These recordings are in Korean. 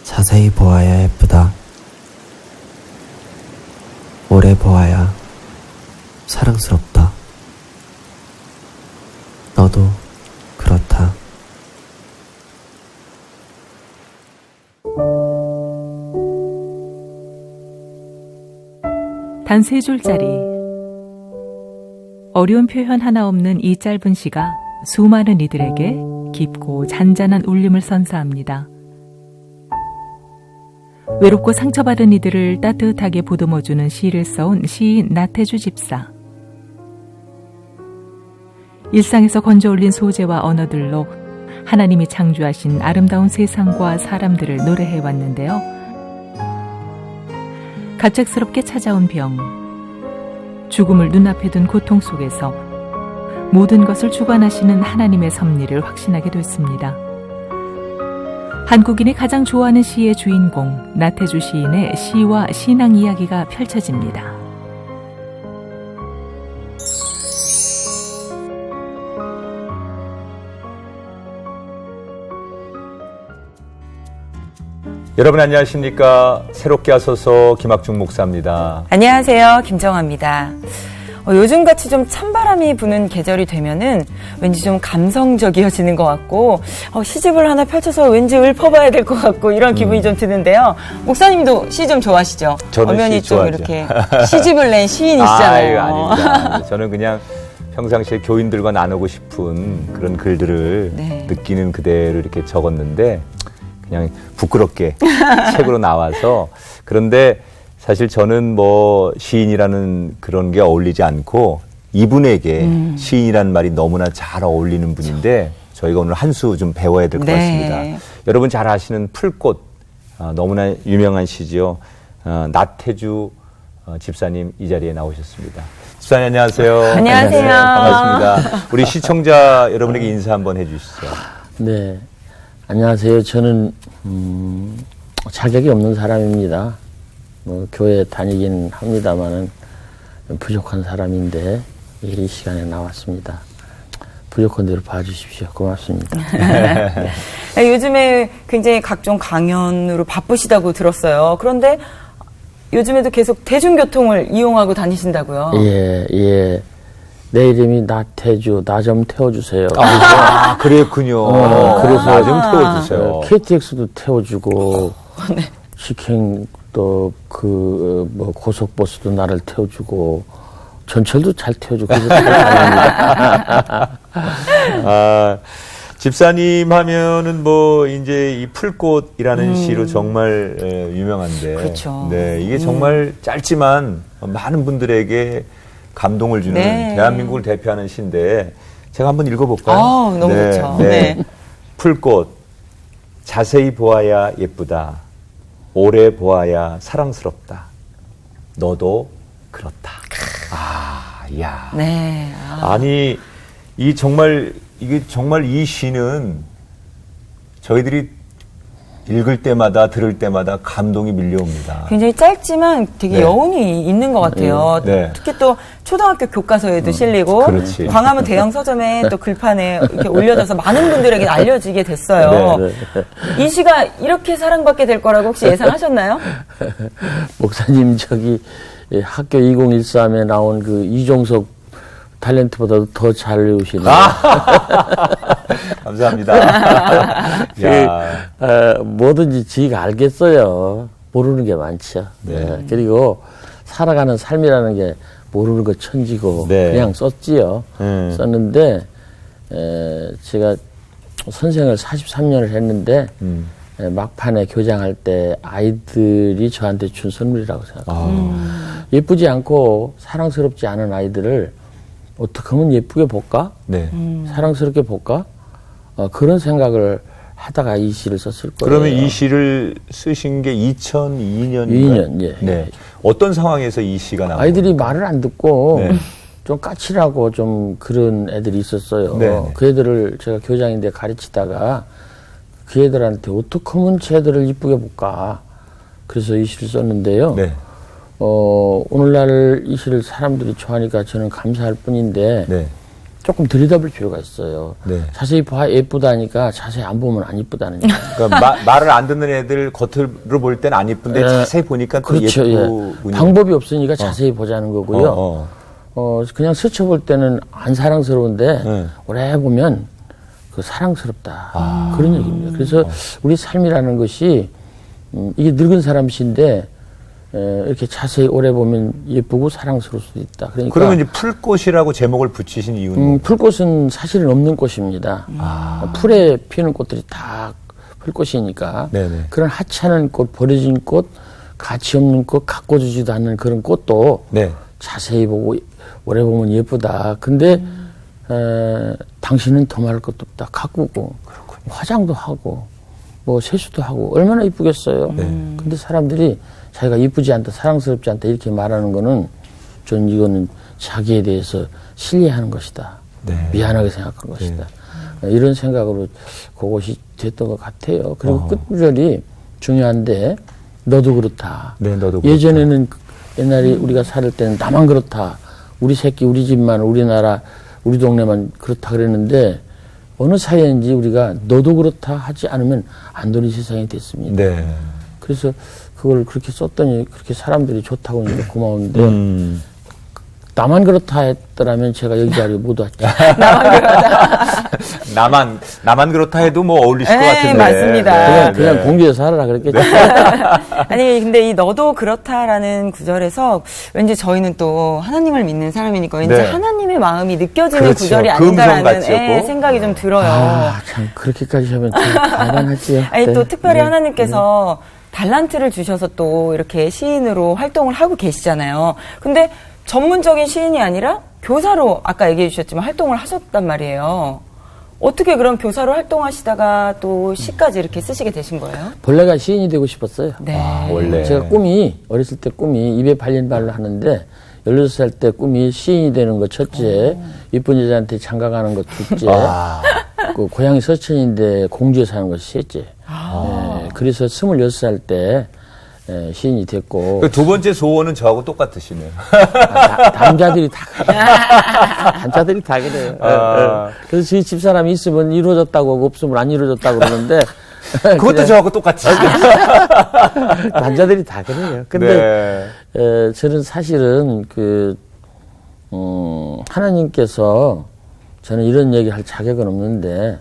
자세히 보아야 예쁘다. 오래 보아야 사랑스럽다. 너도 그렇다. 단 3줄짜리. 어려운 표현 하나 없는 이 짧은 시가 수많은 이들에게 깊고 잔잔한 울림을 선사합니다. 외롭고 상처받은 이들을 따뜻하게 보듬어주는 시를 써온 시인 나태주 집사. 일상에서 건져올린 소재와 언어들로 하나님이 창조하신 아름다운 세상과 사람들을 노래해왔는데요. 갑작스럽게 찾아온 병, 죽음을 눈앞에 둔 고통 속에서 모든 것을 주관하시는 하나님의 섭리를 확신하게 됐습니다. 한국인이 가장 좋아하는 시의 주인공 나태주 시인의 시와 신앙 이야기가 펼쳐집니다. 여러분 안녕하십니까? 새롭게 하소서 김학중 목사입니다. 안녕하세요. 김정아입니다. 요즘같이 좀 찬바람이 부는 계절이 되면은 왠지 좀 감성적이어지는 것 같고 시집을 하나 펼쳐서 왠지 읊어봐야 될 것 같고 이런 기분이 좀 드는데요. 목사님도 시 좀 좋아하시죠? 저는 엄연히 시 좀 좋아하죠. 이렇게 시집을 낸 시인이시잖아요. 아닙니다. 저는 그냥 평상시에 교인들과 나누고 싶은 그런 글들을 느끼는 그대로 이렇게 적었는데 그냥 부끄럽게 책으로 나와서 그런데 사실 저는 뭐 시인이라는 그런 게 어울리지 않고 이분에게 시인이라는 말이 너무나 잘 어울리는 분인데 저희가 오늘 한 수 좀 배워야 될 것 같습니다. 여러분 잘 아시는 풀꽃 너무나 유명한 시죠. 나태주 집사님 이 자리에 나오셨습니다. 집사님 안녕하세요. 안녕하세요. 반갑습니다. 우리 시청자 여러분에게 인사 한번 해주시죠. 네. 안녕하세요. 저는 자격이 없는 사람입니다. 교회 다니긴 합니다만은 부족한 사람인데 이 시간에 나왔습니다. 부족한 대로 봐주십시오. 고맙습니다. 네, 요즘에 굉장히 각종 강연으로 바쁘시다고 들었어요. 그런데 요즘에도 계속 대중교통을 이용하고 다니신다고요? 예. 내 이름이 나태주, 나 좀 태워주세요. 그랬군요. 그래서 나 좀 태워주세요. KTX도 태워주고, 직행도 고속버스도 나를 태워주고, 전철도 잘 태워주고, 그래서 다닙니다. 집사님 하면은 이제 이 풀꽃이라는 시로 정말 유명한데. 그렇죠. 네, 이게 정말 짧지만 많은 분들에게 감동을 주는 대한민국을 대표하는 시인데 제가 한번 읽어볼까요? 너무 좋죠. 네. 풀꽃 자세히 보아야 예쁘다. 오래 보아야 사랑스럽다. 너도 그렇다. 야. 네. 아니 이게 정말 이 시는 저희들이 읽을 때마다 들을 때마다 감동이 밀려옵니다. 굉장히 짧지만 되게 여운이 있는 것 같아요. 특히 또 초등학교 교과서에도 실리고 그렇지. 광화문 대형 서점에 또 글판에 이렇게 올려져서 많은 분들에게 알려지게 됐어요. 이 시가 이렇게 사랑받게 될 거라고 혹시 예상하셨나요? 목사님 학교 2013에 나온 그 이종석 탤런트보다도 더 잘 외우시네요. 감사합니다. 뭐든지 지가 알겠어요. 모르는 게 많죠. 그리고 살아가는 삶이라는 게 모르는 거 천지고 그냥 썼지요. 썼는데 제가 선생을 43년을 했는데 막판에 교장할 때 아이들이 저한테 준 선물이라고 생각합니다. 예쁘지 않고 사랑스럽지 않은 아이들을 어떻게 하면 예쁘게 볼까? 사랑스럽게 볼까? 그런 생각을 하다가 이 시를 썼을 거예요. 그러면 이 시를 쓰신 게 2002년인가요? 2002년, 예. 어떤 상황에서 이 시가 나온 아이들이 겁니까? 말을 안 듣고 좀 까칠하고 좀 그런 애들이 있었어요. 그 애들을 제가 교장인데 가르치다가 그 애들한테 어떻게 하면 쟤들을 이쁘게 볼까? 그래서 이 시를 썼는데요. 오늘날 이 시를 사람들이 좋아하니까 저는 감사할 뿐인데 조금 들여다볼 필요가 있어요. 네. 자세히 봐 예쁘다니까 자세히 안 보면 안 이쁘다는 얘기. 그러니까 말을 안 듣는 애들 겉으로 볼 땐 안 이쁜데 자세히 보니까 또 그렇죠. 예쁘군요. 예. 방법이 없으니까 자세히 보자는 거고요. 그냥 스쳐볼 때는 안 사랑스러운데 오래 보면 그 사랑스럽다. 그런 얘기입니다. 그래서 우리 삶이라는 것이 이게 늙은 사람 시인데 이렇게 자세히 오래 보면 예쁘고 사랑스러울 수도 있다. 그러니까 그러면 이제 풀꽃이라고 제목을 붙이신 이유는 풀꽃은 사실은 없는 꽃입니다. 풀에 피는 꽃들이 다 풀꽃이니까 네네. 그런 하찮은 꽃, 버려진 꽃, 가치 없는 꽃, 가꿔주지도 않는 그런 꽃도 네. 자세히 보고 오래 보면 예쁘다. 근데 당신은 더 말할 것도 없다. 가꾸고 화장도 하고 뭐 세수도 하고 얼마나 이쁘겠어요. 근데 사람들이 자기가 이쁘지 않다, 사랑스럽지 않다 이렇게 말하는 거는 전 이거는 자기에 대해서 신뢰하는 것이다. 네. 미안하게 생각한 것이다. 이런 생각으로 그것이 됐던 것 같아요. 그리고 끝구절이 중요한데 너도 그렇다. 네, 너도 그렇다. 예전에는 옛날에 우리가 살 때는 나만 그렇다. 우리 새끼, 우리 집만, 우리나라, 우리 동네만 그렇다 그랬는데 어느 사이인지 우리가 너도 그렇다 하지 않으면 안 되는 세상이 됐습니다. 네. 그래서 그걸 그렇게 썼더니 그렇게 사람들이 좋다고 하니까 고마운데 나만 그렇다 했더라면 제가 여기 자리에 못 왔죠. 나만 그렇다 해도 뭐 어울리실 것 네, 같은데. 맞습니다. 그냥 공주에 살아라 그랬겠죠. 아니 근데 이 너도 그렇다라는 구절에서 왠지 저희는 또 하나님을 믿는 사람이니까 왠지 네. 하나님의 마음이 느껴지는 그렇죠. 구절이 그 음성 아닌가라는 같지요, 생각이 좀 들어요. 참 그렇게까지 하면 좀 가난하지요. 아니 네. 또 특별히 하나님께서 달란트를 주셔서 또 이렇게 시인으로 활동을 하고 계시잖아요. 근데 전문적인 시인이 아니라 교사로 아까 얘기해 주셨지만 활동을 하셨단 말이에요. 어떻게 그럼 교사로 활동하시다가 또 시까지 이렇게 쓰시게 되신 거예요? 본래가 시인이 되고 싶었어요. 네. 원래. 제가 어렸을 때 꿈이 입에 발린 말로 하는데 16살 때 꿈이 시인이 되는 거 첫째, 이쁜 여자한테 장가가는 거 둘째, 그 고향이 서천인데 공주에 사는 거 셋째. 네, 그래서 26살 때 시인이 됐고. 그 두 번째 소원은 저하고 똑같으시네요. 남자들이 다 그래요. 남자들이 다 그래요. 그래서 저희 집사람이 있으면 이루어졌다고 하고 없으면 안 이루어졌다고 그러는데 그것도 저하고 똑같이. 남자들이 다 그래요. 근데 저는 사실은 하나님께서 저는 이런 얘기 할 자격은 없는데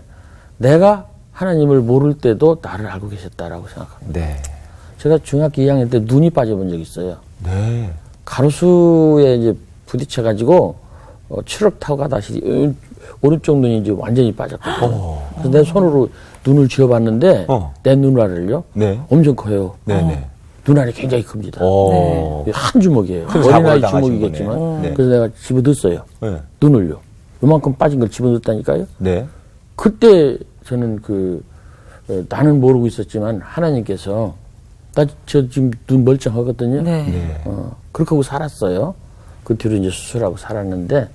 내가 하나님을 모를 때도 나를 알고 계셨다라고 생각합니다. 네. 제가 중학교 2학년 때 눈이 빠져본 적이 있어요. 네. 가로수에 이제 부딪혀가지고 트럭 타고 가다 오른쪽 눈이 이제 완전히 빠졌거든요. 그래서 내 손으로 눈을 쥐어봤는데 내 눈알을요. 네. 엄청 커요. 네네. 눈알이 굉장히 큽니다. 오. 한 주먹이에요. 큰 사고를 어린아이 당하신 주먹이겠지만. 거네. 네. 그래서 내가 집어넣었어요. 네. 눈을요. 요만큼 빠진 걸 집어넣었다니까요. 네. 그때 저는 나는 모르고 있었지만 하나님께서 저 지금 눈 멀쩡하거든요. 네. 그렇게 하고 살았어요. 그 뒤로 이제 수술하고 살았는데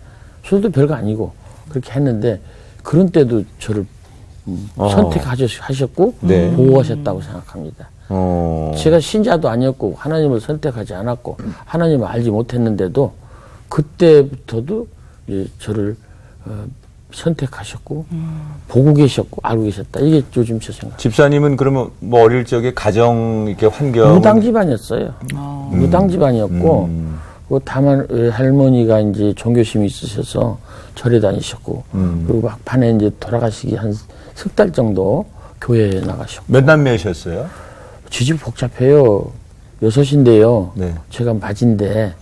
수술도 별거 아니고 그렇게 했는데 그런 때도 저를 선택하셨고 네. 보호하셨다고 생각합니다. 제가 신자도 아니었고 하나님을 선택하지 않았고 하나님을 알지 못했는데도 그때부터도 이제 저를 선택하셨고 보고 계셨고 알고 계셨다. 이게 요즘 제 생각. 집사님은 그러면 뭐 어릴 적에 가정 이렇게 환경 무당 집안이었어요. 무당 집안이었고 다만 할머니가 이제 종교심이 있으셔서 절에 다니셨고 그리고 막판에 이제 돌아가시기 한 석 달 정도 교회에 나가셨고. 몇 남매셨어요? 지집 복잡해요. 6인데요. 네. 제가 맞인데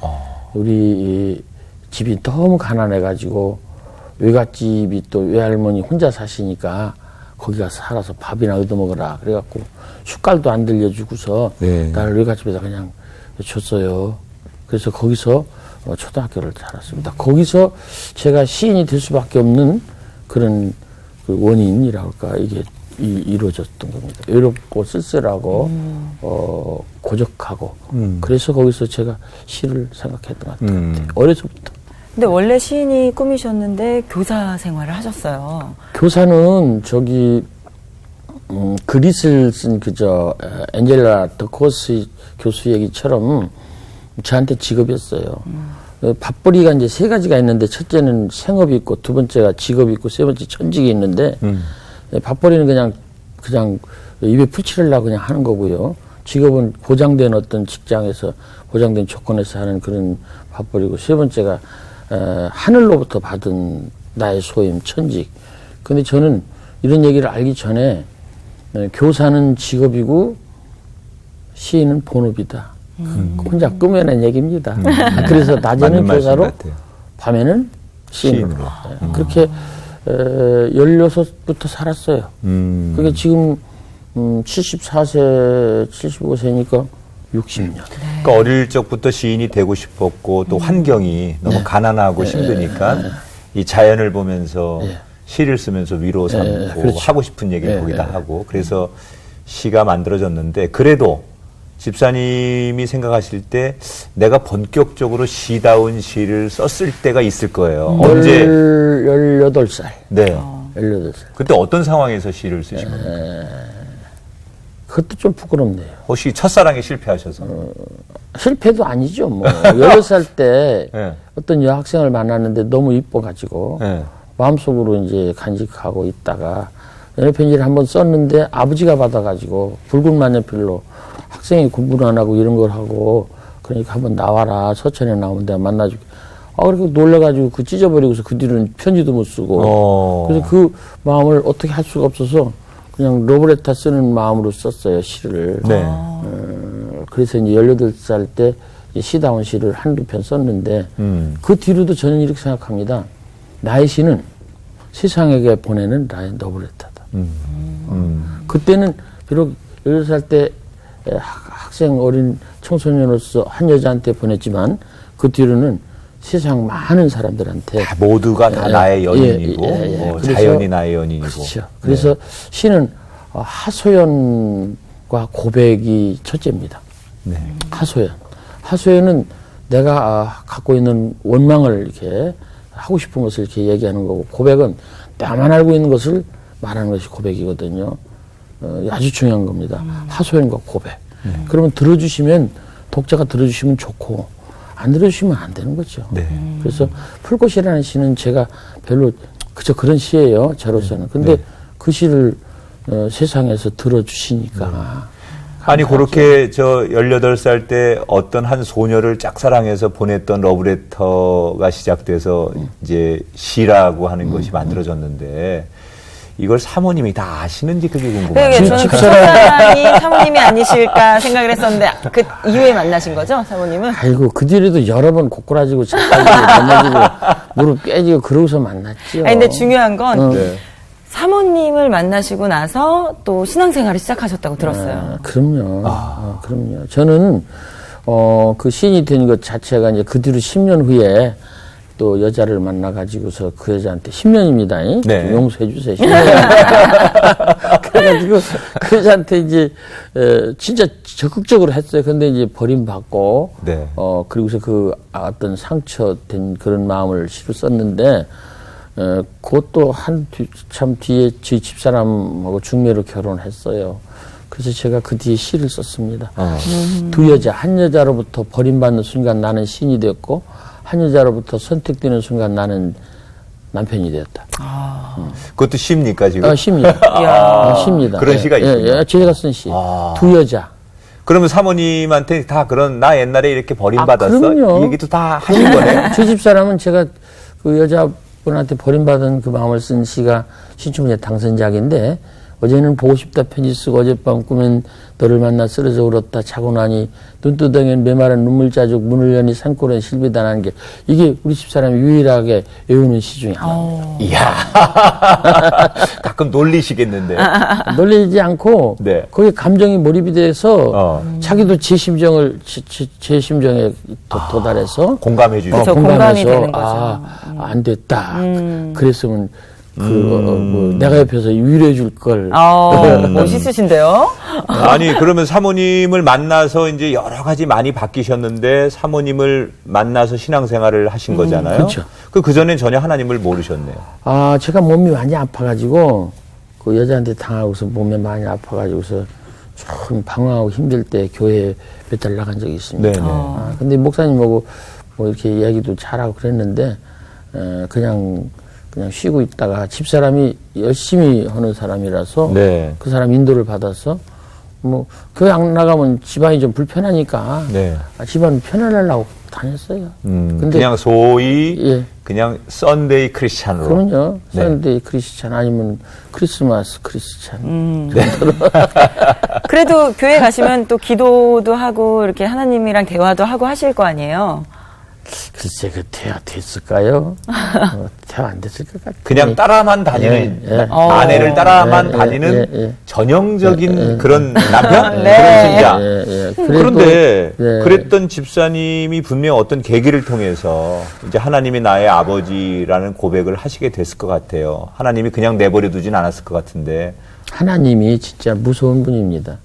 우리 집이 너무 가난해가지고 외갓집이 또 외할머니 혼자 사시니까 거기 가서 살아서 밥이나 얻어먹어라. 그래갖고 숟갈도 안 들려주고서 네. 나를 외갓집에다 그냥 줬어요. 그래서 거기서 초등학교를 살았습니다. 거기서 제가 시인이 될 수밖에 없는 그런 그 원인이라고 할까 이게 이루어졌던 겁니다. 외롭고 쓸쓸하고 고적하고 그래서 거기서 제가 시를 생각했던 것 같아요. 어려서부터. 근데 원래 시인이 꿈이셨는데 교사 생활을 하셨어요. 교사는 그릿을 쓴 엔젤라 더코스 교수 얘기처럼 저한테 직업이었어요. 밥벌이가 이제 세 가지가 있는데 첫째는 생업이 있고 두 번째가 직업이 있고 세 번째 천직이 있는데 밥벌이는 그냥 입에 풀칠하려고 그냥 하는 거고요. 직업은 보장된 어떤 직장에서 보장된 조건에서 하는 그런 밥벌이고 세 번째가 하늘로부터 받은 나의 소임 천직. 근데 저는 이런 얘기를 알기 전에 교사는 직업이고 시인은 본업이다. 혼자 꾸며낸 얘기입니다. 그래서 낮에는 교사로 밤에는 시인으로. 그렇게 16부터 살았어요. 그게 지금 74세, 75세니까 60년. 그러니까 어릴 적부터 시인이 되고 싶었고 또 환경이 너무 가난하고 힘드니까 이 자연을 보면서 시를 쓰면서 위로 삼고 그렇죠. 하고 싶은 얘기를 거기다 하고 그래서 시가 만들어졌는데 그래도 집사님이 생각하실 때 내가 본격적으로 시다운 시를 썼을 때가 있을 거예요. 언제? 18살. 네. 18살. 그때 어떤 상황에서 시를 쓰신 겁니까? 그것도 좀 부끄럽네요. 혹시 첫사랑에 실패하셔서? 실패도 아니죠. 뭐 16살 때 네. 어떤 여학생을 만났는데 너무 이뻐가지고 네. 마음속으로 이제 간직하고 있다가 연애편지를 한번 썼는데 아버지가 받아가지고 붉은 만년필로 학생이 공부를 안 하고 이런 걸 하고 그러니까 한번 나와라 서천에 나오면 내가 만나줄게. 그렇게 놀래가지고 그 찢어버리고서 그 뒤로는 편지도 못 쓰고 그래서 그 마음을 어떻게 할 수가 없어서 그냥 러브레터 쓰는 마음으로 썼어요 시를. 네. 그래서 이제 18살 때 시다운 시를 한두 편 썼는데 그 뒤로도 저는 이렇게 생각합니다. 나의 시는 세상에게 보내는 나의 러브레터다. 그때는 비록 18살 때 학생 어린 청소년으로서 한 여자한테 보냈지만 그 뒤로는 세상 많은 사람들한테 모두가 다 나의 연인이고 그래서, 자연이 나의 연인이고 그렇죠. 그래서 시는 하소연과 고백이 첫째입니다. 네. 하소연은 내가 갖고 있는 원망을 이렇게 하고 싶은 것을 이렇게 얘기하는 거고 고백은 나만 알고 있는 것을 말하는 것이 고백이거든요. 아주 중요한 겁니다. 하소연과 고백. 그러면 들어주시면 독자가 들어주시면 좋고 안 들어주시면 안 되는 거죠. 네. 그래서 풀꽃이라는 시는 제가 별로 그저 그런 시예요. 저로서는. 근데 그 시를 세상에서 들어주시니까. 아니 그렇게 저 18살 때 어떤 한 소녀를 짝사랑해서 보냈던 러브레터가 시작돼서 이제 시라고 하는 것이 만들어졌는데 이걸 사모님이 다 아시는지 그게 궁금해요. 네, 저는 그 첫사랑이 사모님이 아니실까 생각을 했었는데 그 이후에 만나신 거죠, 사모님은? 아이고 그 뒤로도 여러 번 고꾸라지고 자빠지고 넘어지고 무릎 깨지고 그러고서 만났죠. 아니 근데 중요한 건 사모님을 만나시고 나서 또 신앙생활을 시작하셨다고 들었어요. 그럼요. 그럼요. 저는 그 시인이 된 것 자체가 이제 그 뒤로 10년 후에 또 여자를 만나가지고서 그 여자한테 10년입니다. 네. 용서해 주세요. 10년. 그래가지고 그 여자한테 이제 진짜 적극적으로 했어요. 근데 이제 버림받고 네. 그리고서 그 어떤 상처된 그런 마음을 시로 썼는데 그것도 참 뒤에 저희 집사람하고 중매로 결혼했어요. 그래서 제가 그 뒤에 시를 썼습니다. 두 여자, 한 여자로부터 버림받는 순간 나는 시인이 되었고 한 여자로부터 선택되는 순간 나는 남편이 되었다. 그것도 시입니까 지금? 시입니다. 시입니다. 그런 시가 있군요. 제가 쓴 시. 두 여자. 그러면 사모님한테 다 그런 나 옛날에 이렇게 버림받았어? 그럼요. 이 얘기도 다 하신 거네요? 제 집사람은 제가 그 여자분한테 버림받은 그 마음을 쓴 시가 신춘문예 당선작인데 어제는 보고 싶다 편지 쓰고 어젯밤 꿈엔 너를 만나 쓰러져 울었다 자고 나니 눈두덩이엔 메마른 눈물 자죽 문을 여니 산골엔 실비다라는 게 이게 우리 집사람이 유일하게 외우는 시 중에 하나입니다. 이야. 가끔 놀리시겠는데. 놀리지 않고 네. 거기에 감정이 몰입이 돼서 자기도 제 심정을 제 심정에 도달해서 공감해 주죠. 그렇죠. 공감이 되는 거죠. 안 됐다. 그랬으면 내가 옆에서 위로해 줄 걸. 멋있으신데요? 아니 그러면 사모님을 만나서 이제 여러 가지 많이 바뀌셨는데 사모님을 만나서 신앙생활을 하신 거잖아요. 그렇죠. 그 전엔 전혀 하나님을 모르셨네요. 제가 몸이 많이 아파가지고 그 여자한테 당하고서 몸이 많이 아파가지고서 좀 방황하고 힘들 때 교회에 몇 달 나간 적이 있습니다. 네네. 근데 목사님하고 뭐 이렇게 이야기도 잘하고 그랬는데 그냥 쉬고 있다가 집사람이 열심히 하는 사람이라서 네. 그 사람 인도를 받아서 뭐 교회 안 나가면 집안이 좀 불편하니까 네. 집안 편안하려고 다녔어요. 근데 그냥 소위 예. 그냥 썬데이 크리스찬으로. 그럼요. 네. 썬데이 크리스찬 아니면 크리스마스 크리스찬. 그래도 교회 가시면 또 기도도 하고 이렇게 하나님이랑 대화도 하고 하실 거 아니에요? 글쎄 그 대화 됐을까요? 대화 안 됐을 것 같아요. 그냥 따라만 다니는 예, 예. 아내를 따라만 예, 예, 다니는 예, 예. 전형적인 그런 남편? 네. 그런 신자. 예, 그래도, 그런데 예. 그랬던 집사님이 분명 어떤 계기를 통해서 이제 하나님이 나의 아버지라는 고백을 하시게 됐을 것 같아요. 하나님이 그냥 내버려 두진 않았을 것 같은데. 하나님이 진짜 무서운 분입니다.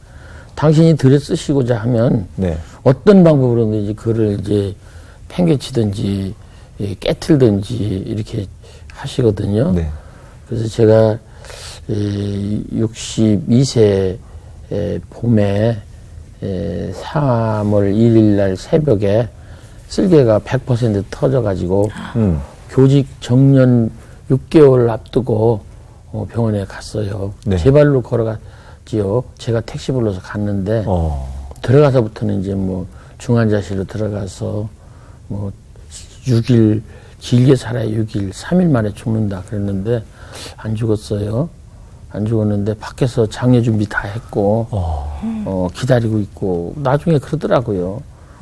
당신이 들여 쓰시고자 하면 네. 어떤 방법으로든지 그를 이제 팽개치든지 깨틀든지 이렇게 하시거든요. 네. 그래서 제가 62세 봄에 3월 1일 날 새벽에 쓸개가 100% 터져가지고 교직 정년 6개월 앞두고 병원에 갔어요. 네. 제 발로 걸어갔지요. 제가 택시 불러서 갔는데 들어가서부터는 이제 뭐 중환자실로 들어가서 뭐 6일 길게 살아야 6일 3일 만에 죽는다 그랬는데 안 죽었어요. 안 죽었는데 밖에서 장례 준비 다 했고 기다리고 있고 나중에 그러더라고요.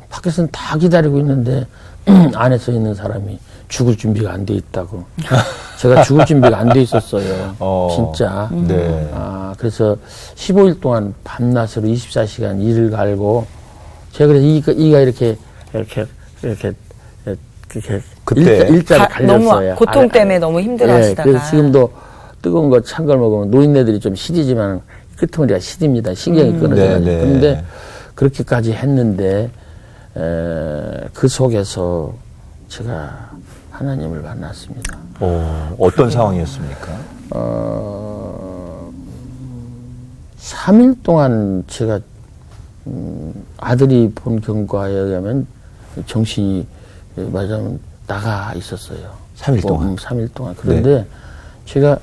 밖에서는 다 기다리고 있는데 안에서 있는 사람이 죽을 준비가 안 돼 있다고. 제가 죽을 준비가 안 돼 있었어요. 진짜. 네. 그래서 15일 동안 밤낮으로 24시간 일을 갈고 제가 그래서 이가 이렇게 그때 일자를 갈렸어요. 너무 고통 때문에 너무 힘들어하시다가. 그래서 지금도 뜨거운 거 찬 걸 먹으면 노인네들이 좀 시리지만 끄트머리가 시립니다. 신경이 끊어져가지고. 네, 네. 그런데 그렇게까지 했는데 그 속에서 제가 하나님을 만났습니다. 어떤 상황이었습니까? 3일 동안 제가 아들이 본 경과에 의하면 정신이 말하자면 나가 있었어요. 3일 동안? 3일 동안. 그런데 제가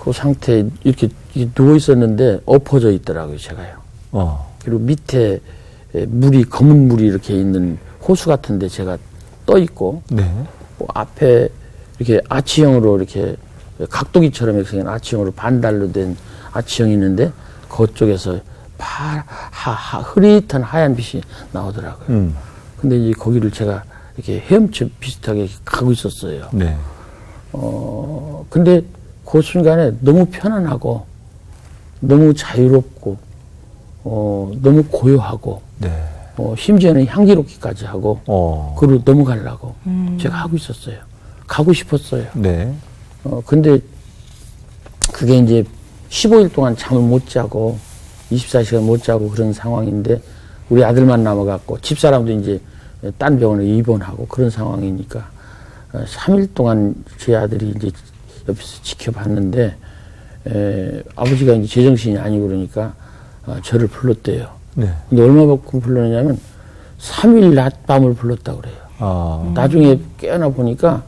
그 상태에 이렇게 누워 있었는데 엎어져 있더라고요, 제가요. 그리고 밑에 물이, 검은 물이 이렇게 있는 호수 같은데 제가 떠 있고, 네. 앞에 이렇게 아치형으로 이렇게 각도기처럼 이렇게 생긴 아치형으로 반달로 된 아치형이 있는데 그쪽에서 흐릿한 하얀 빛이 나오더라고요. 근데 이제 거기를 제가 이렇게 헤엄쳐 비슷하게 가고 있었어요. 네. 근데 그 순간에 너무 편안하고 너무 자유롭고 너무 고요하고 네. 심지어는 향기롭기까지 하고 그리고 넘어가려고 제가 하고 있었어요. 가고 싶었어요. 네. 근데 그게 이제 15일 동안 잠을 못 자고 24시간 못 자고 그런 상황인데 우리 아들만 남아갖고 집사람도 이제 딴 병원에 입원하고 그런 상황이니까 3일 동안 제 아들이 이제 옆에서 지켜봤는데 아버지가 이제 제정신이 아니고 그러니까 저를 불렀대요. 네. 근데 얼마만큼 불렀냐면 3일 낮밤을 불렀다고 그래요. 나중에 깨어나 보니까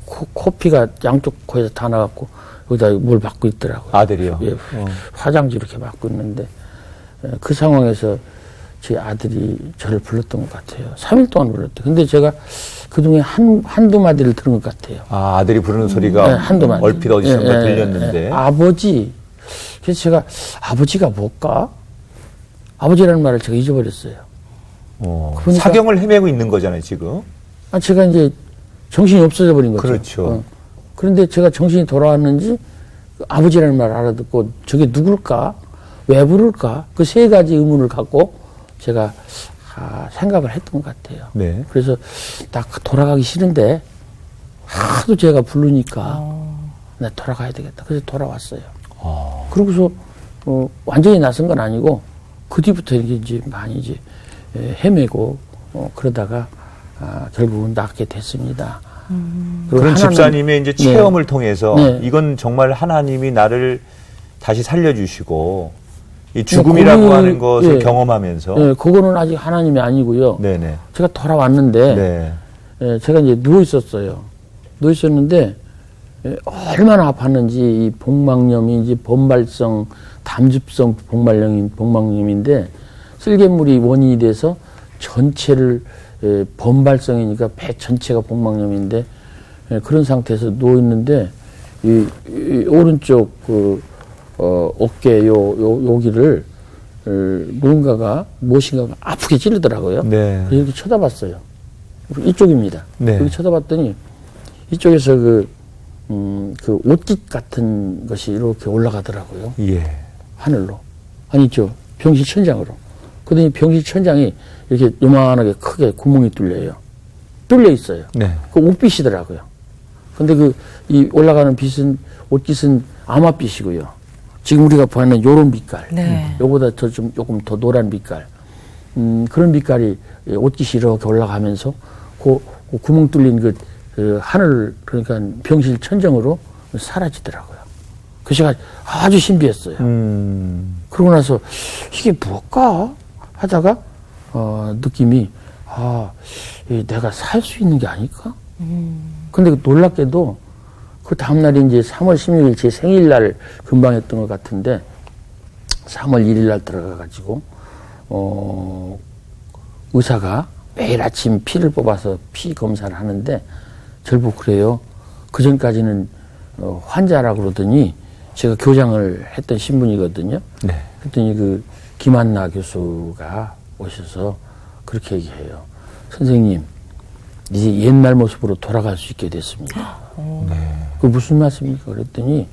코피가 양쪽 코에서 다 나갔고 여기다 뭘 맞고 있더라고요. 아들이요? 예, 화장지 이렇게 맞고 있는데 그 상황에서 제 아들이 저를 불렀던 것 같아요. 3일 동안 불렀대요. 근데 제가 그중에 한두 마디를 들은 것 같아요. 아들이 부르는 소리가 한두 마디. 얼핏 어디선가 들렸는데. 아버지. 그래서 제가 아버지가 뭘까? 아버지라는 말을 제가 잊어버렸어요. 그러니까, 사경을 헤매고 있는 거잖아요, 지금. 제가 이제 정신이 없어져 버린 거죠. 그렇죠. 그런데 제가 정신이 돌아왔는지 아버지라는 말을 알아듣고 저게 누굴까? 왜 부를까? 그 세 가지 의문을 갖고 제가 생각을 했던 것 같아요. 네. 그래서 나 돌아가기 싫은데 하도 제가 부르니까 나 돌아가야 되겠다. 그래서 돌아왔어요. 그러고서 완전히 낯선 건 아니고 그 뒤부터 이제 많이 이제 헤매고 그러다가 결국은 낫게 됐습니다. 그런 집사님의 이제 체험을 통해서 네. 이건 정말 하나님이 나를 다시 살려주시고 이 죽음이라고 거기, 하는 것을 예. 경험하면서. 예, 그거는 아직 하나님이 아니고요. 네네. 제가 돌아왔는데 네. 예, 제가 이제 누워 있었어요. 누워 있었는데 예, 얼마나 아팠는지 이 복막염인지 범발성 담즙성 복막염인데 쓸개물이 원인이 돼서 전체를 예, 범발성이니까 배 전체가 복막염인데 예, 그런 상태에서 누워 있는데 이 오른쪽 어깨 여기를 누군가가 무엇인가가 아프게 찌르더라고요. 네. 그래서 이렇게 쳐다봤어요. 이쪽입니다. 네. 여기 쳐다봤더니 이쪽에서 그 옷깃 같은 것이 이렇게 올라가더라고요. 예. 하늘로. 아니죠. 병실 천장으로. 그러더니 병실 천장이 이렇게 요만하게 크게 구멍이 뚫려요. 뚫려 있어요. 네. 그 옷빛이더라고요. 근데 이 올라가는 빛은, 옷깃은 아마빛이고요. 지금 우리가 보는 요런 빛깔. 네. 요보다 조금 더 노란 빛깔. 그런 빛깔이 옷깃이 이렇게 올라가면서 그 구멍 뚫린 그 하늘, 그러니까 병실 천정으로 사라지더라고요. 그 시간 아주 신비했어요. 그러고 나서 이게 뭘까 하다가 느낌이 내가 살 수 있는 게 아닐까? 근데 놀랍게도 그 다음날이 이제 3월 16일 제 생일날 금방 했던 것 같은데 3월 1일날 들어가가지고 의사가 매일 아침 피를 뽑아서 피 검사를 하는데 저를 보고 그래요. 그 전까지는 환자라고 그러더니 제가 교장을 했던 신분이거든요. 네. 그랬더니 그 김한나 교수가 오셔서 그렇게 얘기해요. 선생님, 이제 옛날 모습으로 돌아갈 수 있게 됐습니다. 그 무슨 말씀입니까? 그랬더니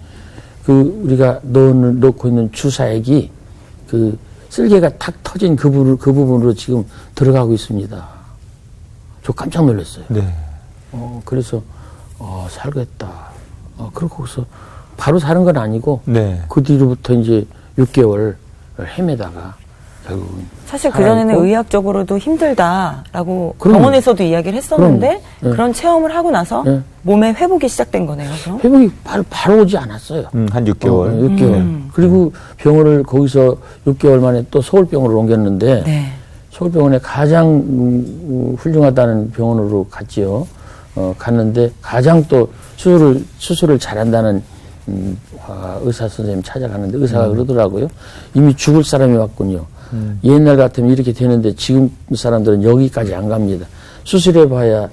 우리가 넣고 있는 주사액이 그 쓸개가 탁 터진 그 부분으로 지금 들어가고 있습니다. 저 깜짝 놀랐어요. 네. 그래서 살겠다. 그러고서 바로 사는 건 아니고 네. 그 뒤로부터 이제 6개월 헤매다가 결국은 사실 그전에는 살아있고. 의학적으로도 힘들다라고 그럼요. 병원에서도 이야기를 했었는데 그럼요. 네. 그런 체험을 하고 나서 네. 몸의 회복이 시작된 거네요. 그럼? 회복이 바로 오지 않았어요. 한 6개월. 6개월. 그리고 병원을 거기서 6개월 만에 또 서울병원으로 옮겼는데 네. 서울병원에 가장 훌륭하다는 병원으로 갔지요. 갔는데 가장 또 수술을 잘한다는 의사 선생님 찾아가는데 의사가 그러더라고요. 이미 죽을 사람이 왔군요. 옛날 같으면 이렇게 되는데 지금 사람들은 여기까지 안 갑니다. 수술해봐야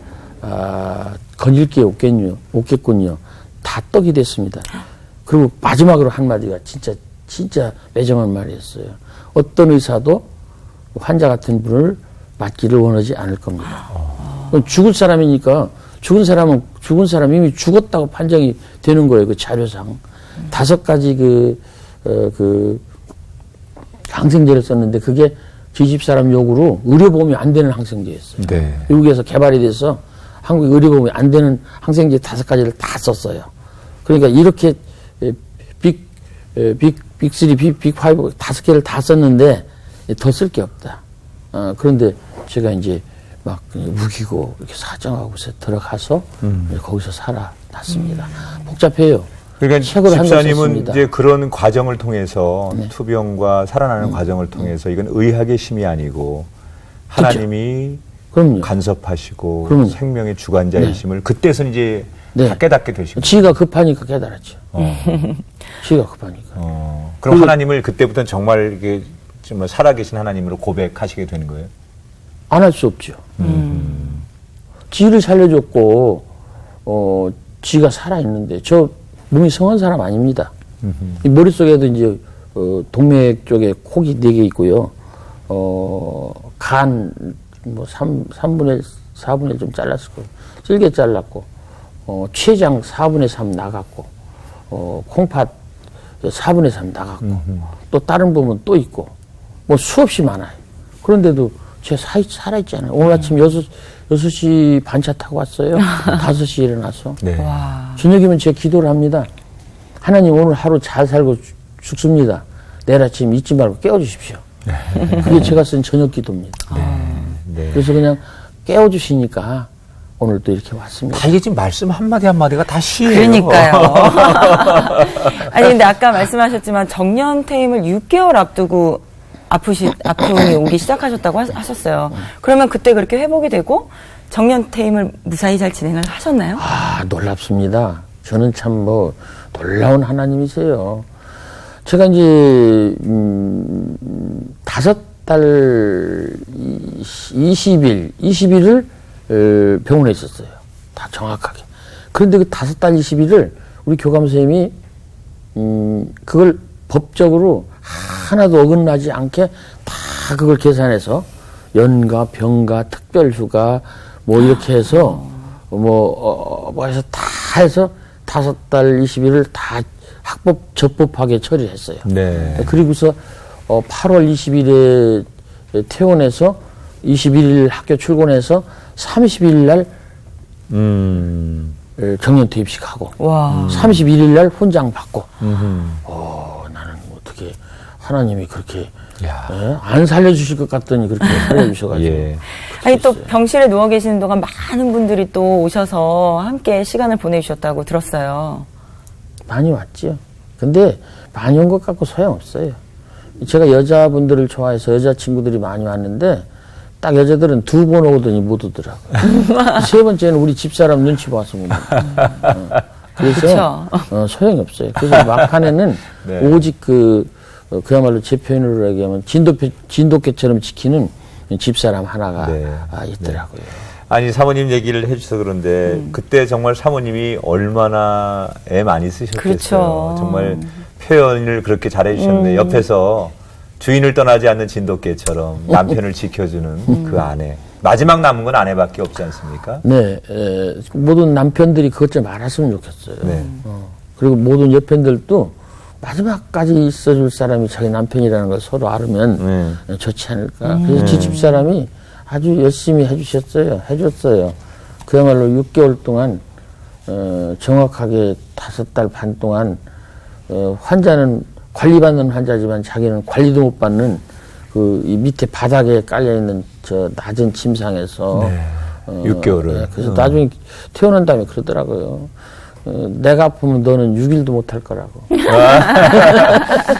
건질 게 없겠군요. 다 떡이 됐습니다. 그리고 마지막으로 한마디가 진짜 매정한 말이었어요. 어떤 의사도 환자 같은 분을 맞기를 원하지 않을 겁니다. 죽을 사람이니까 죽은 사람이 이미 죽었다고 판정이 되는 거예요. 그 자료상. 5가지 항생제를 썼는데 그게 저희 집 사람 욕으로 의료보험이 안 되는 항생제였어요. 네. 미국에서 개발이 돼서 한국 의료보험이 안 되는 항생제 5가지를 다 썼어요. 그러니까 이렇게 빅3, 빅5, 5개를 다 썼는데 더 쓸 게 없다. 그런데 제가 이제 막 우기고 이렇게 사정하고서 들어가서 거기서 살아났습니다. 복잡해요. 그러니까 책으로 한 권 집사님은 썼습니다. 이제 그런 과정을 통해서 네. 투병과 살아나는 과정을 통해서 이건 의학의 힘이 아니고 하나님이 그럼요. 간섭하시고 그럼요. 생명의 주관자이심을 그때서 이제 네. 다 깨닫게 되시고. 지가 급하니까 깨달았죠. 지가 급하니까. 그럼 하나님을 그때부터는 정말 이게 정말 살아계신 하나님으로 고백하시게 되는 거예요? 안 할 수 없죠. 지를 살려줬고, 지가 살아있는데, 저 몸이 성한 사람 아닙니다. 이 머릿속에도 이제, 동맥 쪽에 콕이 4개 있고요. 간, 3분의 4분의 1 좀 잘랐을 거예요. 쓸개 잘랐고, 췌장 4분의 3 나갔고, 콩팥 4분의 3 나갔고, 또 다른 부분 또 있고, 뭐 수없이 많아요. 그런데도 제가 살아있잖아요. 오늘 아침 6시 반차 타고 왔어요. 5시에 일어나서. 네. 와. 저녁이면 제가 기도를 합니다. 하나님 오늘 하루 잘 살고 죽습니다. 내일 아침 잊지 말고 깨워주십시오. 그게 제가 쓴 저녁 기도입니다. 네. 그래서 그냥 깨워주시니까 오늘 또 이렇게 왔습니다. 다 이게 지금 말씀 한마디 한마디가 다 시예요. 그러니까요. 아니 근데 아까 말씀하셨지만 정년퇴임을 6개월 앞두고 아픔이 오기 시작하셨다고 하셨어요. 그러면 그때 그렇게 회복이 되고 정년퇴임을 무사히 잘 진행을 하셨나요? 아, 놀랍습니다. 저는 참 뭐 놀라운 하나님이세요. 제가 이제 5달 20일을 병원에 있었어요. 다 정확하게. 그런데 그 5달 20일을 우리 교감 선생님이 그걸 법적으로 하나도 어긋나지 않게 다 그걸 계산해서 연가, 병가, 특별휴가 뭐 이렇게 해서 뭐 해서 다 해서 5달 20일을 다 적법하게 처리했어요. 네. 그리고서 8월 20일에 퇴원해서 21일 학교 출근해서 30일 날 정년 퇴임식하고 와. 31일 날 훈장 받고 나는 어떻게 하나님이 그렇게 안 살려주실 것 같더니 그렇게 살려주셔가지고 예. 아니 또 병실에 누워 계시는 동안 많은 분들이 또 오셔서 함께 시간을 보내주셨다고 들었어요. 많이 왔지요. 근데 많이 온 것 같고 소용없어요. 제가 여자분들을 좋아해서 여자친구들이 많이 왔는데 딱 여자들은 2번 오더니 못 오더라고요. 세 번째는 우리 집사람 눈치 봤습니다. 그래서 소용이 없어요. 그래서 막판에는 네. 오직 그야말로 제 표현으로 얘기하면 진돗개처럼 지키는 집사람 하나가 네. 있더라고요. 아니 사모님 얘기를 해주셔서 그런데 그때 정말 사모님이 얼마나 애 많이 쓰셨겠어요. 그렇죠. 정말 표현을 그렇게 잘해주셨는데 옆에서 주인을 떠나지 않는 진돗개처럼 남편을 지켜주는 그 아내. 마지막 남은 건 아내밖에 없지 않습니까? 네, 모든 남편들이 그것 좀 알았으면 좋겠어요. 네. 그리고 모든 여편들도 마지막까지 있어줄 사람이 자기 남편이라는 걸 서로 알으면 좋지 않을까. 그래서 제 집사람이 아주 열심히 해줬어요. 그야말로 6개월 동안, 정확하게 5달 반 동안, 환자는 관리받는 환자지만 자기는 관리도 못 받는 이 밑에 바닥에 깔려있는 저 낮은 침상에서. 6개월을. 그래서 나중에 태어난 다음에 그러더라고요. 내가 아프면 너는 6일도 못 할 거라고.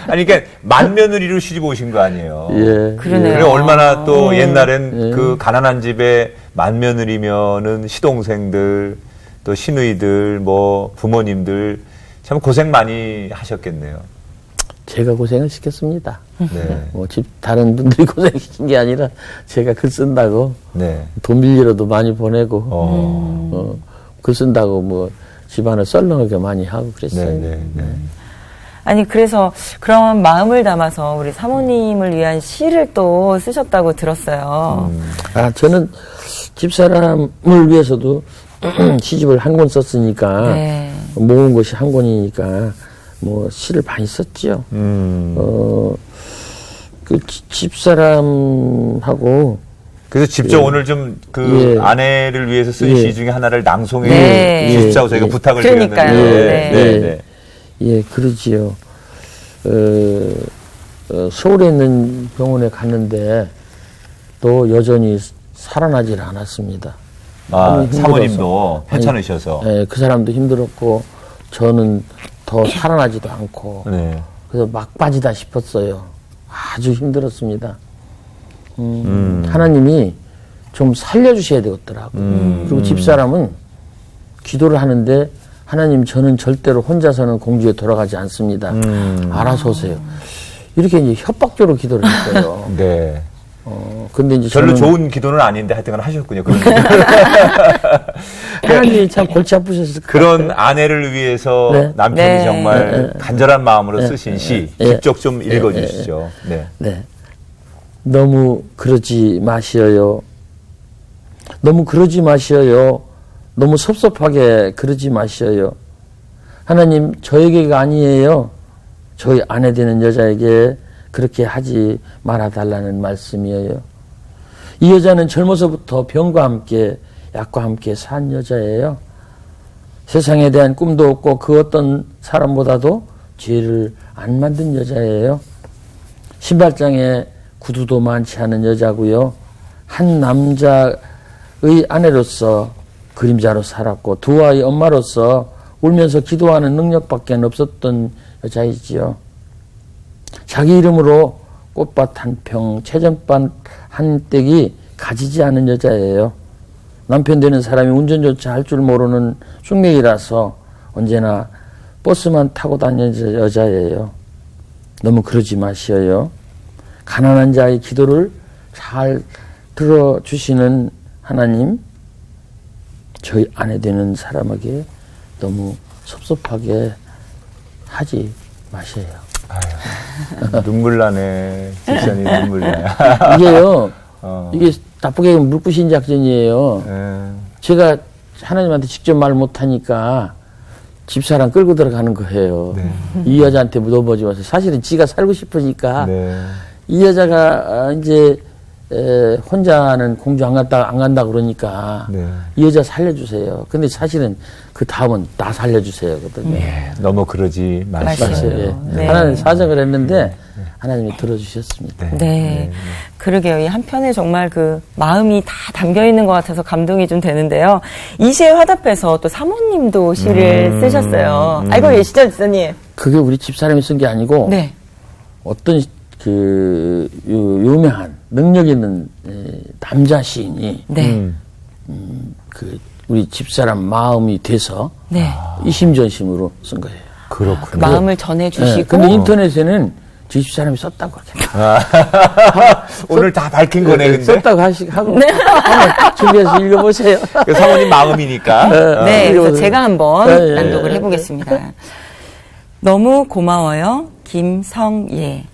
아니, 그러니까 만며느리로 시집 오신 거 아니에요. 예. 그러네요. 그래 얼마나 또 옛날엔 그 가난한 집에 만며느리면은 시동생들 또 시누이들 뭐 부모님들 참 고생 많이 하셨겠네요. 제가 고생을 시켰습니다. 네. 다른 분들이 고생시킨 게 아니라 제가 글 쓴다고 네. 돈 빌리러도 많이 보내고 글 쓴다고 집안을 썰렁하게 많이 하고 그랬어요. 네. 아니 그래서 그런 마음을 담아서 우리 사모님을 위한 시를 또 쓰셨다고 들었어요. 저는 집사람을 위해서도 시집을 한 권 썼으니까 네. 모은 것이 한 권이니까 시를 많이 썼지요. 그 집사람하고 그래서 직접 오늘 좀 아내를 위해서 쓴 시 중에 하나를 낭송해 주시자고 저희가 부탁을 그러니까요. 드렸는데. 예, 그러지요. 서울에 있는 병원에 갔는데 또 여전히 살아나질 않았습니다. 사모님도 괜찮으셔서. 예, 그 사람도 힘들었고 저는 더 살아나지도 않고 그래서 막 빠지다 싶었어요. 아주 힘들었습니다. 하나님이 좀 살려주셔야 되겠더라고요. 그리고 집사람은 기도를 하는데 하나님 저는 절대로 혼자서는 공주에 돌아가지 않습니다. 알아서 오세요. 이렇게 이제 협박적으로 기도를 했어요. 네. 근데 이제 별로 좋은 기도는 아닌데 하여튼 하셨군요. 하나님이 참 골치 아프셨을 거예요. 그런 아내를 위해서 남편이 정말 간절한 마음으로 쓰신 시 직접 좀 읽어주시죠. 네. 너무 그러지 마시어요. 너무 그러지 마시어요. 너무 섭섭하게 그러지 마시어요. 하나님 저에게가 아니에요. 저희 아내 되는 여자에게 그렇게 하지 말아달라는 말씀이에요. 이 여자는 젊어서부터 병과 함께 약과 함께 산 여자예요. 세상에 대한 꿈도 없고 그 어떤 사람보다도 죄를 안 만든 여자예요. 신발장에 구두도 많지 않은 여자고요. 한 남자의 아내로서 그림자로 살았고 두 아이 엄마로서 울면서 기도하는 능력밖에 없었던 여자이지요. 자기 이름으로 꽃밭 한 평, 채전밭 한 떼기 가지지 않은 여자예요. 남편 되는 사람이 운전조차 할 줄 모르는 숙명이라서 언제나 버스만 타고 다니는 여자예요. 너무 그러지 마시어요. 가난한 자의 기도를 잘 들어주시는 하나님, 저희 아내 되는 사람에게 너무 섭섭하게 하지 마세요. 아유, 눈물 나네. 집사님 눈물 나요. 이게요, 이게 나쁘게 얘기하면 물구신 작전이에요. 네. 제가 하나님한테 직접 말 못하니까 집사람 끌고 들어가는 거예요. 네. 이 여자한테 넘어지 마세요. 사실은 지가 살고 싶으니까 네. 이 여자가 이제 혼자는 공주 안 간다 그러니까 네. 이 여자 살려주세요. 근데 사실은 그 다음은 나 살려주세요. 거든요. 네. 너무 그러지 마시고. 마시고요. 예. 네. 하나님 사정을 했는데 하나님이 들어주셨습니다. 네. 그러게요. 이 한편에 정말 그 마음이 다 담겨 있는 것 같아서 감동이 좀 되는데요. 이 시에 화답해서 또 사모님도 시를 쓰셨어요. 알고 계시죠, 지사님? 그게 우리 집사람이 쓴 게 아니고 네. 어떤 그 유명한 능력 있는 남자 시인이 네. 그 우리 집사람 마음이 돼서 네. 이심전심으로 쓴 거예요. 그렇군요. 그 마음을 전해주시고. 근데 인터넷에는 제 집사람이 썼다고 그렇게 오늘 다 밝힌 거네, 근데. 썼다고 하고 한번 준비해서 읽어보세요. 사모님 마음이니까. 네, 그래서 읽어보세요. 제가 한번 네, 낭독을 해보겠습니다. 너무 고마워요, 김성예.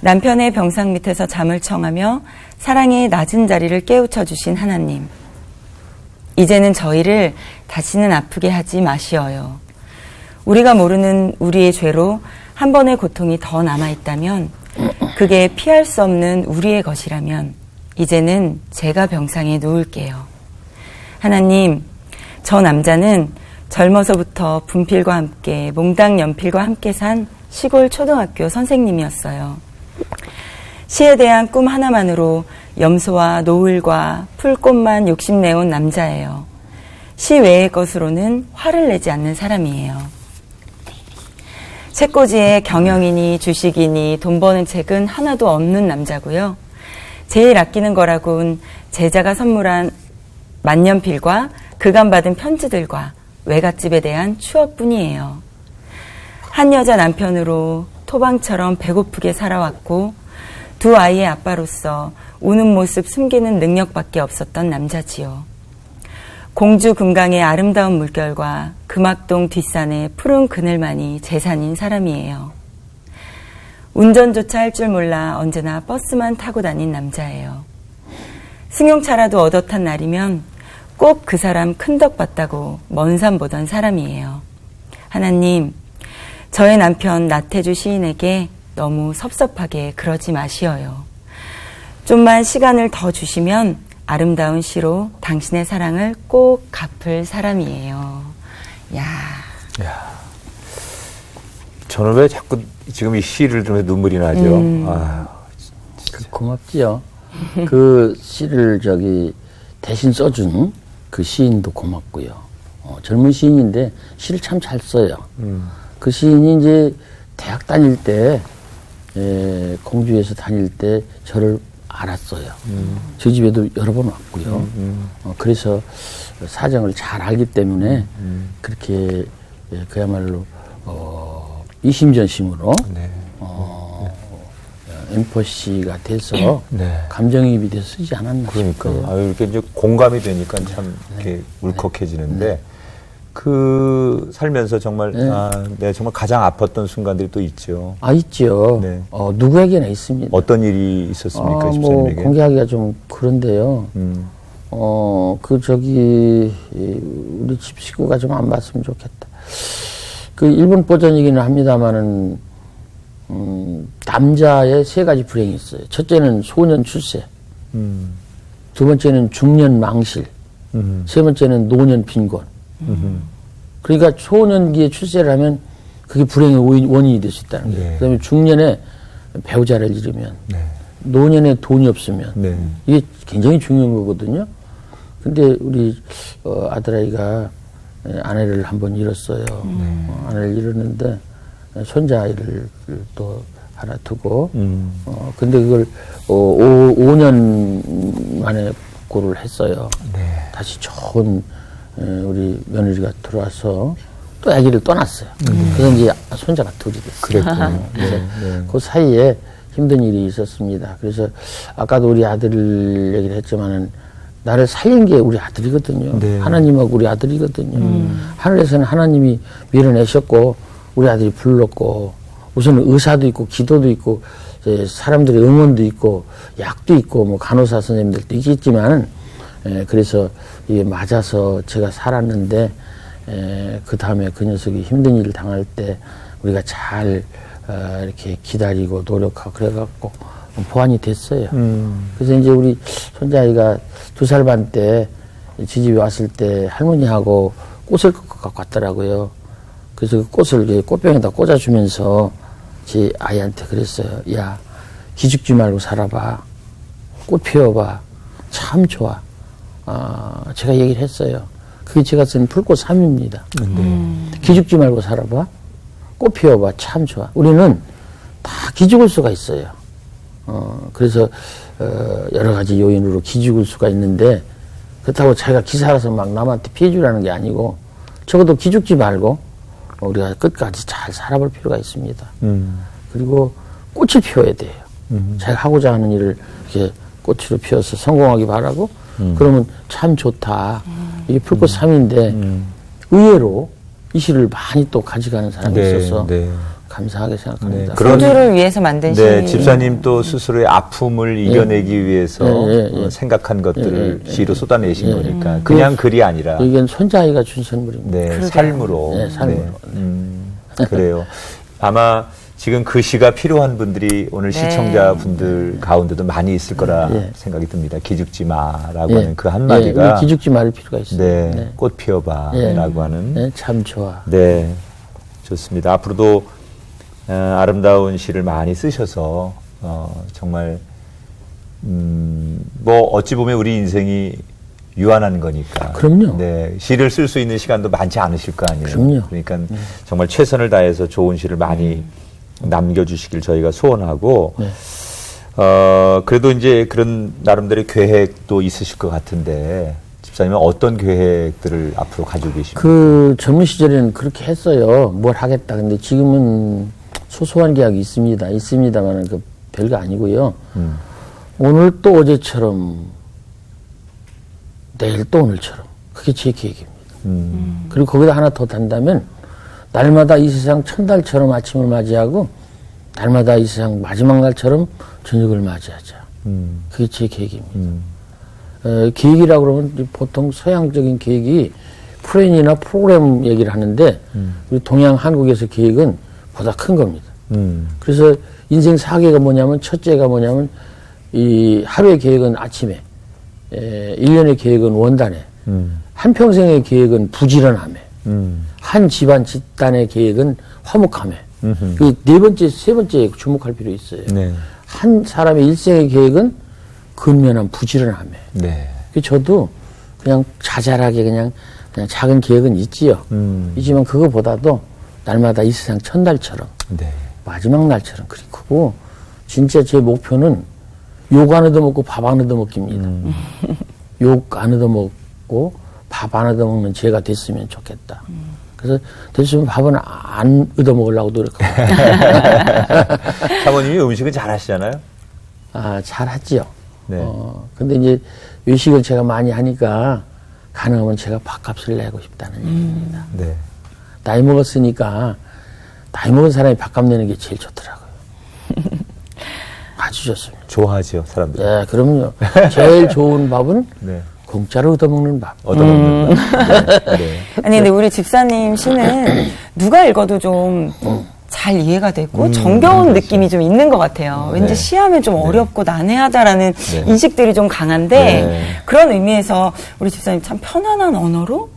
남편의 병상 밑에서 잠을 청하며 사랑의 낮은 자리를 깨우쳐 주신 하나님. 이제는 저희를 다시는 아프게 하지 마시어요. 우리가 모르는 우리의 죄로 한 번의 고통이 더 남아있다면, 그게 피할 수 없는 우리의 것이라면 이제는 제가 병상에 누울게요. 하나님, 저 남자는 젊어서부터 분필과 함께 몽당 연필과 함께 산 시골 초등학교 선생님이었어요. 시에 대한 꿈 하나만으로 염소와 노을과 풀꽃만 욕심내온 남자예요. 시 외의 것으로는 화를 내지 않는 사람이에요. 책꽂이에 경영이니 주식이니 돈 버는 책은 하나도 없는 남자고요. 제일 아끼는 거라곤 제자가 선물한 만년필과 그간 받은 편지들과 외갓집에 대한 추억뿐이에요. 한 여자 남편으로 토방처럼 배고프게 살아왔고 두 아이의 아빠로서 우는 모습 숨기는 능력밖에 없었던 남자지요. 공주 금강의 아름다운 물결과 금악동 뒷산의 푸른 그늘만이 재산인 사람이에요. 운전조차 할 줄 몰라 언제나 버스만 타고 다닌 남자예요. 승용차라도 얻어 탄 날이면 꼭 그 사람 큰덕 봤다고 먼 산 보던 사람이에요. 하나님, 저의 남편 나태주 시인에게 너무 섭섭하게 그러지 마시어요. 좀만 시간을 더 주시면 아름다운 시로 당신의 사랑을 꼭 갚을 사람이에요. 야. 저는 왜 자꾸 지금 이 시를 들으면서 눈물이 나죠? 아, 고맙지요. 그 시를 대신 써준 그 시인도 고맙고요. 젊은 시인인데 시를 참 잘 써요. 그 시인이 이제 대학 다닐 때, 공주에서 다닐 때 저를 알았어요. 저희 집에도 여러 번 왔고요. 그래서 사정을 잘 알기 때문에 그렇게 그야말로 이심전심으로 네. 엠퍼시가 돼서 네. 감정이입이 돼서 쓰지 않았나 그러니까 싶어요. 아유, 이렇게 이제 공감이 되니까 참 이렇게 울컥해지는데 그 살면서 정말 내가 정말 가장 아팠던 순간들이 또 있죠. 있죠. 네. 누구에게나 있습니다. 어떤 일이 있었습니까, 뭐 집사님에게? 공개하기가 좀 그런데요. 우리 집 식구가 좀 안 봤으면 좋겠다. 그 일본 버전이기는 합니다만은 남자의 세 가지 불행이 있어요. 첫째는 소년 출세, 두 번째는 중년 망실, 세 번째는 노년 빈곤. 그러니까 소년기에 출세를 하면 그게 불행의 원인이 될 수 있다는 거예요. 네. 그다음에 중년에 배우자를 잃으면, 네. 노년에 돈이 없으면, 네. 이게 굉장히 중요한 거거든요. 근데 우리 아들아이가 아내를 한번 잃었어요. 아내를 잃었는데 손자아이를 또 하나 두고 근데 그걸 5년 만에 복구를 했어요. 네. 다시 좋은 우리 며느리가 들어와서 또 아기를 떠났어요. 그래서 이제 손자가 둘이 됐어요. 그랬군요. 그래서 네. 그 사이에 힘든 일이 있었습니다. 그래서 아까도 우리 아들 얘기를 했지만은 나를 살린 게 우리 아들이거든요. 네. 하나님하고 우리 아들이거든요. 하늘에서는 하나님이 밀어내셨고 우리 아들이 불렀고 우선 의사도 있고 기도도 있고 사람들의 응원도 있고 약도 있고 뭐 간호사 선생님들도 있겠지만 그래서 이게 맞아서 제가 살았는데 그 다음에 그 녀석이 힘든 일을 당할 때 우리가 잘 이렇게 기다리고 노력하고 그래갖고 보완이 됐어요. 그래서 이제 우리 손자아이가 2살 반 때 지집에 왔을 때 할머니하고 꽃을 갖고 왔더라고요. 그래서 그 꽃을 꽃병에다 꽂아주면서 제 아이한테 그랬어요. 야, 기죽지 말고 살아봐. 꽃 피워봐. 참 좋아. 제가 얘기를 했어요. 그게 제가 쓴 불꽃 3입니다. 기죽지 말고 살아봐. 꽃 피워봐. 참 좋아. 우리는 다 기죽을 수가 있어요. 그래서 여러 가지 요인으로 기죽을 수가 있는데 그렇다고 자기가 기사라서 막 남한테 피해주라는 게 아니고 적어도 기죽지 말고 우리가 끝까지 잘 살아볼 필요가 있습니다. 그리고 꽃을 피워야 돼요. 자기가 하고자 하는 일을 이렇게 꽃으로 피워서 성공하기 바라고 그러면 참 좋다. 이게 불꽃 3인데 의외로 이 시를 많이 또 가져가는 사람이 있어서 감사하게 생각합니다. 네. 그런 소주를 위해서 만든 네, 시. 집사님 또 스스로의 아픔을 이겨내기 위해서 생각한 것들을 시로 쏟아내신 거니까 그냥 글이 아니라 이건 손자아이가 준 선물입니다. 네, 삶으로. 네, 삶으로. 그래요. 아마 지금 그 시가 필요한 분들이 오늘 시청자분들 가운데도 많이 있을 거라 생각이 듭니다. 기죽지 마라고 하는 그 한마디가 우리 기죽지 말 필요가 있어요. 네, 꽃 피워봐라고 하는 네, 참 좋아. 네, 좋습니다. 앞으로도 아름다운 시를 많이 쓰셔서 정말 뭐 어찌 보면 우리 인생이 유한한 거니까. 그럼요. 네, 시를 쓸 수 있는 시간도 많지 않으실 거 아니에요. 그럼요. 그러니까 정말 최선을 다해서 좋은 시를 많이 남겨주시길 저희가 소원하고. 그래도 이제 그런 나름대로의 계획도 있으실 것 같은데 집사님은 어떤 계획들을 앞으로 가지고 계십니까? 그 젊은 시절에는 그렇게 했어요. 뭘 하겠다. 근데 지금은 소소한 계약이 있습니다만은 그 별거 아니고요. 오늘 또 어제처럼 내일 또 오늘처럼 그게 제 계획입니다. 그리고 거기다 하나 더 단다면 날마다 이 세상 첫날처럼 아침을 맞이하고 날마다 이 세상 마지막 날처럼 저녁을 맞이하자. 그게 제 계획입니다. 계획이라고 그러면 보통 서양적인 계획이 플랜이나 프로그램 얘기를 하는데 우리 동양 한국에서 계획은 보다 큰 겁니다. 그래서 인생 4계가 뭐냐면 첫째가 뭐냐면 이 하루의 계획은 아침에 1년의 계획은 원단에 한평생의 계획은 부지런함에 한 집단의 계획은 화목함에 이 네 번째, 세 번째에 주목할 필요 있어요. 네. 한 사람의 일생의 계획은 근면한 부지런함에. 네. 저도 그냥 자잘하게 그냥 작은 계획은 있지요. 있지만 그거보다도 날마다 이 세상 첫날처럼 네. 마지막 날처럼 그리 크고 진짜 제 목표는 욕 안 얻어먹고 밥 안 얻어먹기입니다. 욕 안 얻어먹고 밥 안 얻어먹는 제가 됐으면 좋겠다. 그래서 됐으면 밥은 안 얻어먹으려고 노력하고. 사모님이 음식은 잘 하시잖아요? 잘하지요. 네. 근데 이제 외식을 제가 많이 하니까 가능하면 제가 밥값을 내고 싶다는 얘기입니다. 네. 나이 먹었으니까 나이 먹은 사람이 밥값 내는 게 제일 좋더라고요. 아주 좋습니다. 좋아하죠, 사람들. 네, 그럼요. 제일 좋은 밥은 네. 공짜로 얻어먹는 밥. 얻어먹는 네. 네. 아니, 근데 우리 집사님 시는 누가 읽어도 좀 잘 이해가 되고 정겨운 느낌이 좀 있는 것 같아요. 왠지 시하면 좀 어렵고 난해하다라는 인식들이 좀 강한데 그런 의미에서 우리 집사님 참 편안한 언어로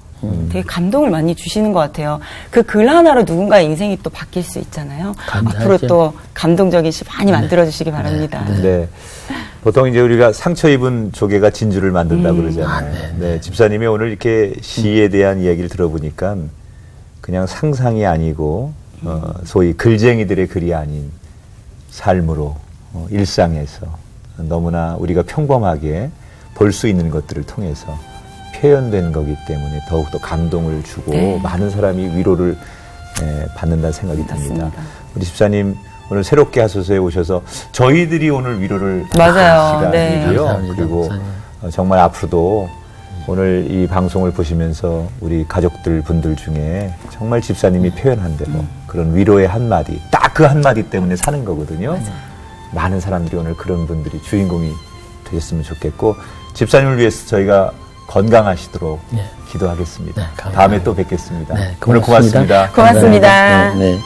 되게 감동을 많이 주시는 것 같아요. 그 글 하나로 누군가의 인생이 또 바뀔 수 있잖아요. 감사하죠. 앞으로 또 감동적인 시 많이 만들어주시기 바랍니다. 네. 보통 이제 우리가 상처 입은 조개가 진주를 만든다 그러잖아요. 네. 집사님이 오늘 이렇게 시에 대한 이야기를 들어보니까 그냥 상상이 아니고 소위 글쟁이들의 글이 아닌 삶으로 일상에서 너무나 우리가 평범하게 볼 수 있는 것들을 통해서 표현된 거기 때문에 더욱더 감동을 주고 네. 많은 사람이 위로를 받는다는 생각이 듭니다. 맞습니다. 우리 집사님 오늘 새롭게 하소서에 오셔서 저희들이 오늘 위로를 맞아요. 받는 네. 시간이고요. 감사합니다, 그리고 목사님. 정말 앞으로도 오늘 이 방송을 보시면서 우리 가족들 분들 중에 정말 집사님이 표현한 대로 그런 위로의 한마디, 딱 그 한마디 때문에 사는 거거든요. 많은 사람들이 오늘 그런 분들이 주인공이 되셨으면 좋겠고 집사님을 위해서 저희가 건강하시도록 네. 기도하겠습니다. 네, 감사합니다. 다음에 또 뵙겠습니다. 네, 오늘 고맙습니다. 고맙습니다. 네.